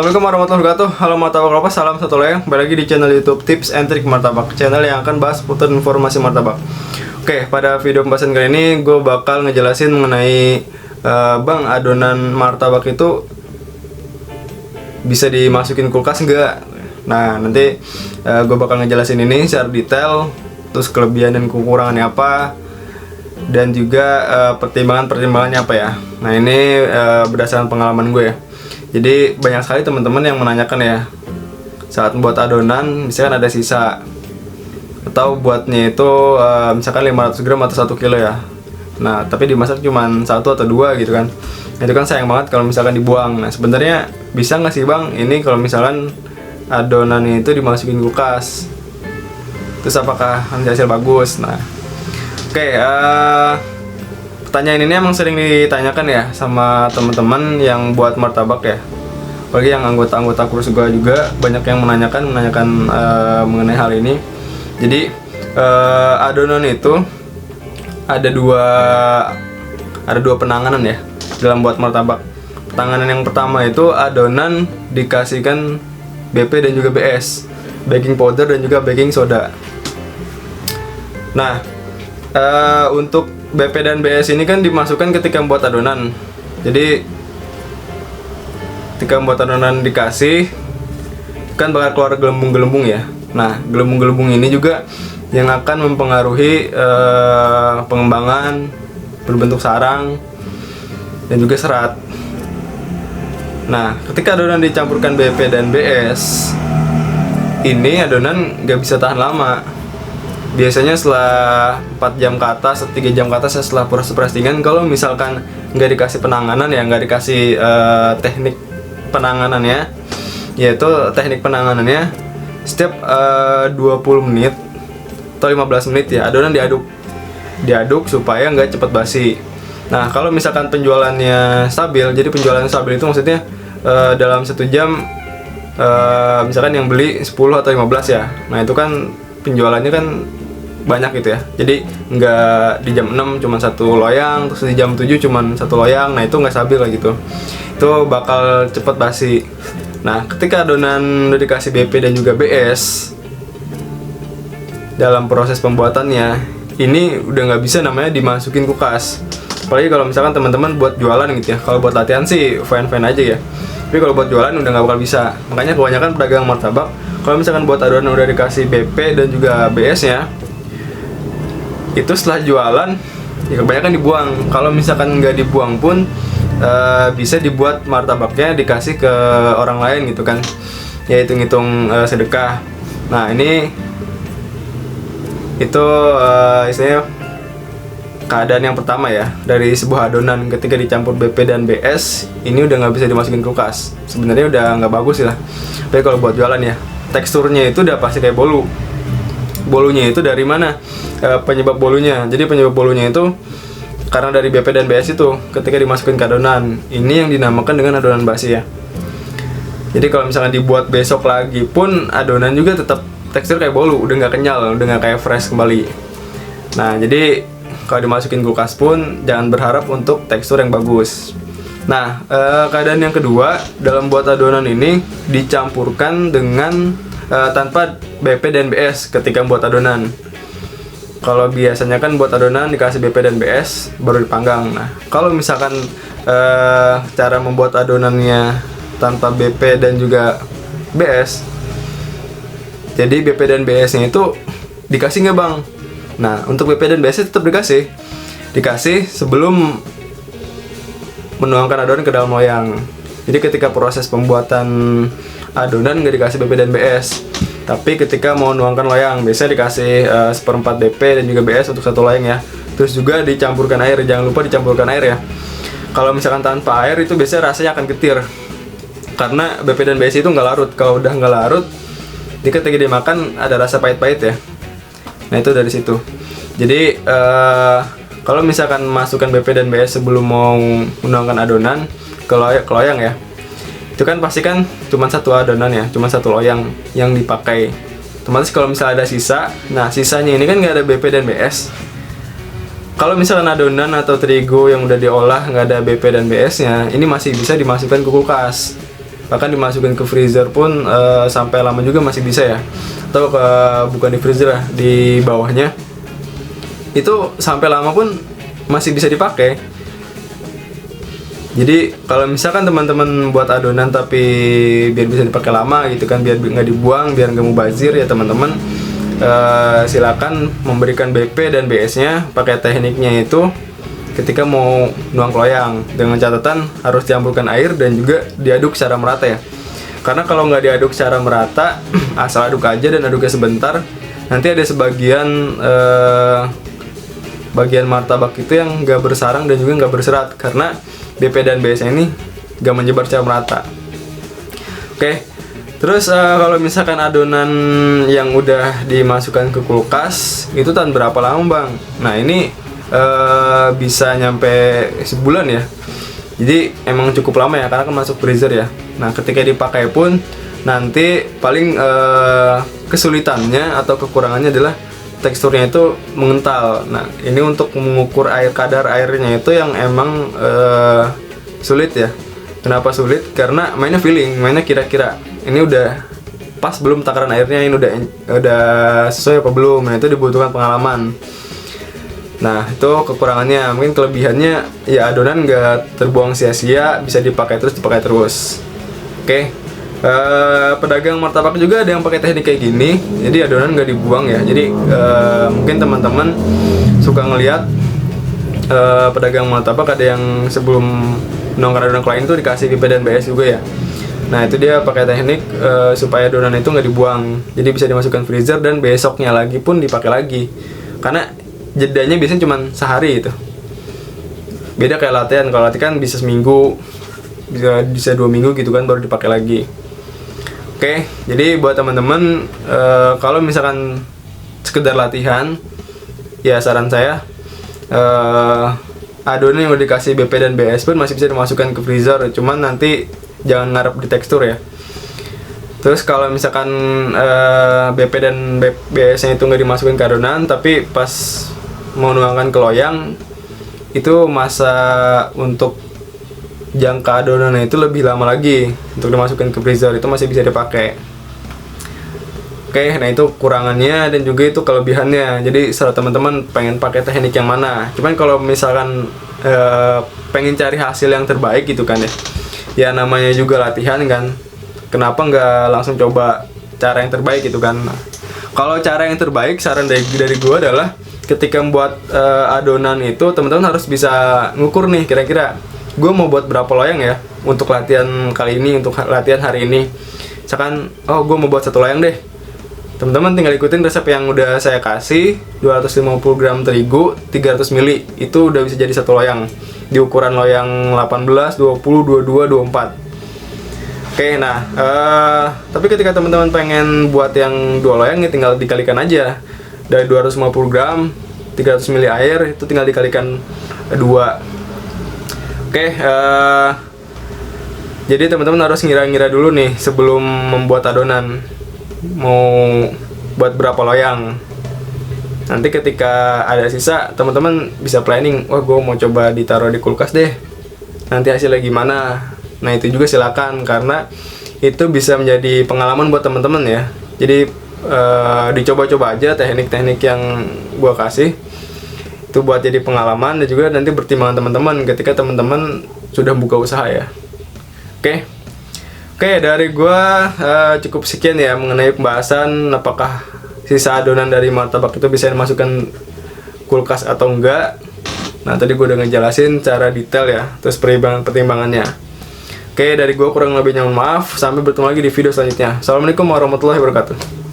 Assalamualaikum warahmatullahi wabarakatuh. Halo martabak lovers, salam satu loyang. Balik lagi di channel YouTube Tips and Trick Martabak, channel yang akan bahas putar informasi martabak. Oke, pada video pembahasan kali ini gue bakal ngejelasin mengenai Bang, adonan martabak itu bisa dimasukin kulkas enggak? Nah, nanti gue bakal ngejelasin ini secara detail, terus kelebihan dan kekurangannya apa, dan juga pertimbangannya apa ya. Nah, ini berdasarkan pengalaman gue ya. Jadi banyak sekali teman-teman yang menanyakan ya, saat membuat adonan misalkan ada sisa, atau buatnya itu misalkan 500 gram atau 1 kilo ya. Nah, tapi dimasak cuma 1 atau 2 gitu kan. Itu kan sayang banget kalau misalkan dibuang. Nah, sebenarnya bisa nggak sih Bang ini kalau misalkan adonannya itu dimasukin kulkas, terus apakah nanti hasil bagus? Nah, oke, pertanyaan ini emang sering ditanyakan ya sama teman-teman yang buat martabak ya. Apalagi yang anggota-anggota kursus juga banyak yang menanyakan mengenai hal ini. Jadi adonan itu ada dua penanganan ya dalam buat martabak. Penanganan yang pertama itu adonan dikasihkan BP dan juga BS, baking powder dan juga baking soda. Nah, untuk BP dan BS ini kan dimasukkan ketika membuat adonan. Jadi ketika membuat adonan dikasih kan bakal keluar gelembung-gelembung ya. Nah, gelembung-gelembung ini juga yang akan mempengaruhi pengembangan berbentuk sarang dan juga serat. Nah, ketika adonan dicampurkan BP dan BS, ini adonan nggak bisa tahan lama. Biasanya setelah 4 jam ke atas, 3 jam ke atas setelah proses pressing-an, kalau misalkan nggak dikasih penanganan ya, nggak dikasih teknik penanganannya, yaitu teknik penanganannya setiap 20 menit atau 15 menit ya, adonan diaduk supaya nggak cepat basi. Nah, kalau misalkan penjualannya stabil, jadi penjualan stabil itu maksudnya dalam 1 jam misalkan yang beli 10 atau 15 ya, nah itu kan penjualannya kan banyak gitu ya. Jadi nggak di jam 6 cuma 1 loyang, terus di jam 7 cuma 1 loyang. Nah, itu nggak stabil lah gitu. Itu bakal cepet basi. Nah, ketika adonan udah dikasih BP dan juga BS, dalam proses pembuatannya ini udah nggak bisa namanya dimasukin kulkas. Apalagi kalau misalkan teman-teman buat jualan gitu ya. Kalau buat latihan sih fine-fine aja ya. Tapi kalau buat jualan udah nggak bakal bisa. Makanya kebanyakan pedagang martabak, kalau misalkan buat adonan udah dikasih BP dan juga BS nya, itu setelah jualan ya kebanyakan dibuang. Kalau misalkan nggak dibuang pun bisa dibuat martabaknya dikasih ke orang lain gitu kan, ya hitung-hitung sedekah. Nah, ini itu istilahnya keadaan yang pertama ya dari sebuah adonan ketika dicampur BP dan BS, ini udah nggak bisa dimasukin kulkas. Sebenarnya udah nggak bagus lah. Tapi kalau buat jualan ya, teksturnya itu udah pasti kayak bolu. Bolunya itu dari mana? Penyebab bolunya. Jadi penyebab bolunya itu karena dari BP dan BS itu ketika dimasukin ke adonan. Ini yang dinamakan dengan adonan basi ya. Jadi kalau misalnya dibuat besok lagi pun adonan juga tetap tekstur kayak bolu, udah nggak kenyal, udah nggak kayak fresh kembali. Nah, jadi kalau dimasukin kulkas pun jangan berharap untuk tekstur yang bagus. Nah, keadaan yang kedua dalam buat adonan ini dicampurkan dengan tanpa BP dan BS ketika buat adonan. Kalau biasanya kan buat adonan dikasih BP dan BS baru dipanggang. Nah, kalau misalkan cara membuat adonannya tanpa BP dan juga BS, jadi BP dan BS nya itu dikasih nggak Bang? Nah, untuk BP dan BS tetap dikasih sebelum menuangkan adonan ke dalam loyang. Jadi ketika proses pembuatan adonan nggak dikasih BP dan BS, tapi ketika mau nuangkan loyang biasanya dikasih 1/4 BP dan juga BS untuk 1 loyang ya. Terus juga dicampurkan air, jangan lupa dicampurkan air ya. Kalau misalkan tanpa air itu biasanya rasanya akan getir, karena BP dan BS itu nggak larut. Kalau udah nggak larut, jadi ketika dimakan ada rasa pahit-pahit ya. Nah, itu dari situ. Jadi kalau misalkan masukkan BP dan BS sebelum mau menuangkan adonan ke loyang ya, itu kan pasti kan cuma 1 adonan ya, cuma 1 loyang yang dipakai. Otomatis kalau misalnya ada sisa, nah sisanya ini kan nggak ada BP dan BS. Kalau misalkan adonan atau terigu yang udah diolah nggak ada BP dan BS nya, ini masih bisa dimasukkan ke kulkas. Bahkan dimasukin ke freezer pun sampai lama juga masih bisa ya. Atau bukan di freezer lah, di bawahnya itu sampai lama pun masih bisa dipakai. Jadi kalau misalkan teman-teman buat adonan tapi biar bisa dipakai lama gitu kan, biar nggak dibuang, biar nggak mubazir ya teman-teman, silakan memberikan BP dan BS-nya pakai tekniknya itu ketika mau nuang loyang, dengan catatan harus dicampurkan air dan juga diaduk secara merata ya. Karena kalau nggak diaduk secara merata, asal aduk aja dan aduknya sebentar, nanti ada sebagian bagian martabak itu yang nggak bersarang dan juga nggak berserat karena BP dan BS ini nggak menyebar secara merata. Oke, terus kalau misalkan adonan yang udah dimasukkan ke kulkas itu tahan berapa lama bang? Nah ini bisa nyampe sebulan ya. Jadi emang cukup lama ya karena kan masuk freezer ya. Nah ketika dipakai pun nanti paling kesulitannya atau kekurangannya adalah teksturnya itu mengental. Nah ini untuk mengukur kadar airnya itu yang emang sulit ya. Kenapa sulit? Karena mainnya feeling, mainnya kira-kira ini udah pas belum takaran airnya, ini udah sesuai apa belum. Nah itu dibutuhkan pengalaman. Nah itu kekurangannya. Mungkin kelebihannya ya adonan nggak terbuang sia-sia, bisa dipakai terus. Oke. Pedagang martabak juga ada yang pakai teknik kayak gini, jadi adonan nggak dibuang ya. Jadi mungkin teman-teman suka ngelihat pedagang martabak ada yang sebelum nongkrong adonan klien tuh dikasih BP dan BS juga ya. Nah itu dia pakai teknik supaya adonan itu nggak dibuang, jadi bisa dimasukkan freezer dan besoknya lagi pun dipakai lagi. Karena jedanya biasanya cuma sehari itu. Beda kayak latihan, kalau latihan kan bisa seminggu, bisa 2 minggu gitu kan baru dipakai lagi. Oke, jadi buat teman-teman kalau misalkan sekedar latihan, ya saran saya adonan yang udah dikasih BP dan BS pun masih bisa dimasukkan ke freezer, cuman nanti jangan ngarep di tekstur ya. Terus kalau misalkan BP dan BS-nya itu nggak dimasukin ke adonan, tapi pas mau nuangkan ke loyang, itu masa untuk jangka adonannya itu lebih lama lagi untuk dimasukkan ke freezer, itu masih bisa dipakai. Oke, nah itu kurangannya dan juga itu kelebihannya. Jadi kalau teman-teman pengen pakai teknik yang mana, cuman kalau misalkan pengen cari hasil yang terbaik gitu kan ya namanya juga latihan kan, kenapa nggak langsung coba cara yang terbaik gitu kan. Nah, kalau cara yang terbaik saran dari gue adalah ketika membuat adonan itu teman-teman harus bisa ngukur nih kira-kira gue mau buat berapa loyang ya untuk latihan kali ini, untuk latihan hari ini. Misalkan, oh gue mau buat 1 loyang deh. Teman-teman tinggal ikutin resep yang udah saya kasih, 250 gram terigu, 300 ml. Itu udah bisa jadi 1 loyang. Di ukuran loyang 18, 20, 22, 24. Oke, nah, tapi ketika teman-teman pengen buat yang 2 loyang, ya tinggal dikalikan aja. Dari 250 gram, 300 ml air, itu tinggal dikalikan 2. Oke, jadi teman-teman harus ngira-ngira dulu nih sebelum membuat adonan mau buat berapa loyang. Nanti ketika ada sisa, teman-teman bisa planning, wah gue mau coba ditaruh di kulkas deh, nanti hasilnya gimana. Nah itu juga silakan, karena itu bisa menjadi pengalaman buat teman-teman ya. Jadi dicoba-coba aja teknik-teknik yang gue kasih, itu buat jadi pengalaman dan juga nanti pertimbangan teman-teman ketika teman-teman sudah buka usaha ya. Oke, dari gua cukup sekian ya mengenai pembahasan apakah sisa adonan dari martabak itu bisa dimasukkan kulkas atau enggak. Nah tadi gua udah ngejelasin cara detail ya, terus pertimbangannya. Oke, dari gua kurang lebihnya mohon maaf. Sampai bertemu lagi di video selanjutnya. Assalamualaikum warahmatullahi wabarakatuh.